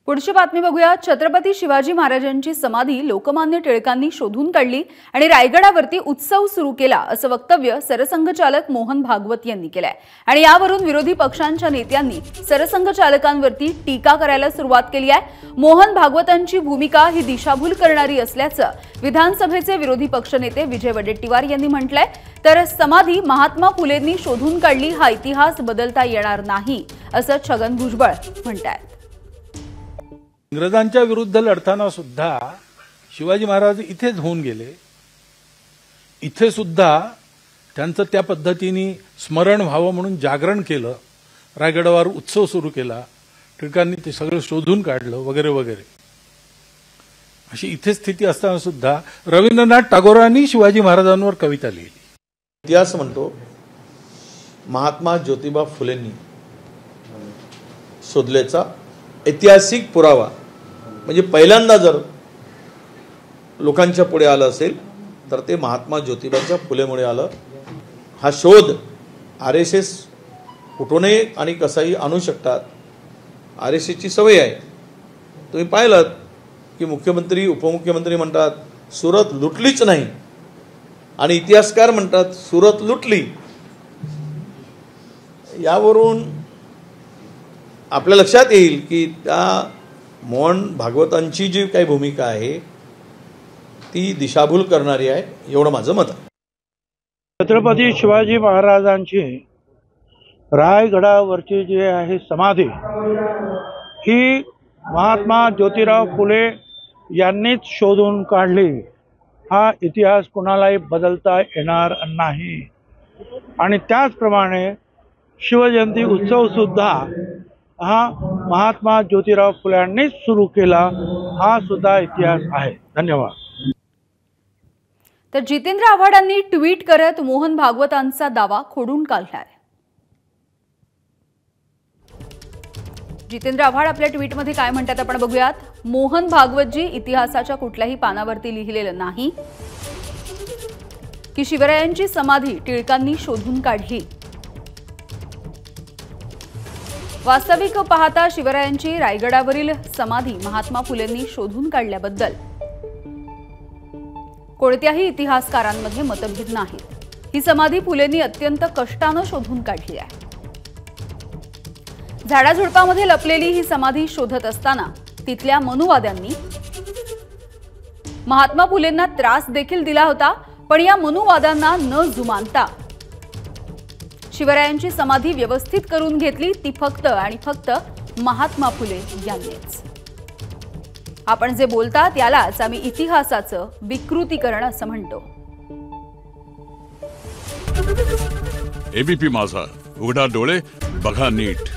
पुढची बातमी बघूया। छत्रपती शिवाजी महाराजांची समाधी लोकमान्य टिळकांनी शोधून काढली आणि रायगडावरती उत्सव सुरू केला असं वक्तव्य सरसंघचालक मोहन भागवत यांनी केलंय आणि यावरून विरोधी पक्षांच्या नेत्यांनी सरसंघचालकांवरती टीका करायला सुरुवात केली आहे। मोहन भागवतांची भूमिका ही दिशाभूल करणारी असल्याचं विधानसभेचे विरोधी पक्षनेते विजय वडेट्टीवार यांनी म्हटलंय। तर समाधी महात्मा फुलेंनी शोधून काढली हा इतिहास बदलता येणार नाही असं छगन भुजबळ म्हणतात। इंग्रजांच्या विरुद्ध लढताना सुद्धा शिवाजी महाराज इथेच होऊन गेले। इथे सुद्धा त्यांचं त्या पद्धतीने स्मरण व्हावं म्हणून जागरण केलं, रायगडावर उत्सव सुरू केला, टिळकांनी ते सगळं शोधून काढलं वगैरे वगैरे। अशी इथे स्थिती असताना सुद्धा रवींद्रनाथ टागोरांनी शिवाजी महाराजांवर कविता लिहिली। इतिहास म्हणतो महात्मा ज्योतिबा फुलेंनी शोधल्याचा ऐतिहासिक पुरावा म्हणजे पहिल्यांदा जर लोकांच्या पुढे आलं असेल तर ते महात्मा ज्योतिबाच्या फुलेमुळे आलं। हा शोध आरएसएस कुठूनही आणि कसाही आणू शकतात, आरएसएसची सवय आहे। तुम्ही पाहिलं की मुख्यमंत्री उपमुख्यमंत्री म्हणतात सुरत लुटलीच नाही आणि इतिहासकार म्हणतात सुरत लुटली। यावरून आपल्या लक्षात येईल की त्या मोहन भागवतांची जी काही भूमिका आहे ती दिशाभूल करणारी आहे, एवढं माझं मत आहे। छत्रपती शिवाजी महाराजांची रायगडावरची जी आहे समाधी ही महात्मा ज्योतिराव फुले यांनीच शोधून काढली। हा इतिहास कुणालाही बदलता येणार नाही आणि त्याचप्रमाणे शिवजयंती उत्सव सुद्धा हा महात्मा ज्योतिराव फुल्यांनीच सुरू केला, हा सुद्धा इतिहास आहे। धन्यवाद। तर जितेंद्र आव्हाडांनी ट्विट करत मोहन भागवतांचा दावा खोडून काढलाय। जितेंद्र आव्हाड आपल्या ट्विटमध्ये काय म्हणतात आपण बघूयात। मोहन भागवतजी इतिहासाच्या कुठल्याही पानावरती लिहिलेलं नाही की शिवरायांची समाधी टिळकांनी शोधून काढली। वास्तविक पाहता शिवरायांची रायगडावरील समाधी महात्मा फुलेंनी शोधून काढल्याबद्दल कोणत्याही इतिहासकारांमध्ये मतभेद नाहीत। ही समाधी फुलेंनी अत्यंत कष्टाने शोधून काढली आहे। झाडाझुडपामध्ये लपलेली ही समाधी शोधत असताना तिथल्या मनुवाद्यांनी महात्मा फुलेंना त्रास देखील दिला होता, पण या मनुवादांना न जुमानता शिवरायांची समाधी व्यवस्थित करून घेतली ती फक्त आणि फक्त महात्मा फुले यांनीच। आपण जे बोलतात यालाच आम्ही इतिहासाचं विकृतीकरण असं म्हणतो। एबीपी माझा, उघडा डोळे बघा नीट।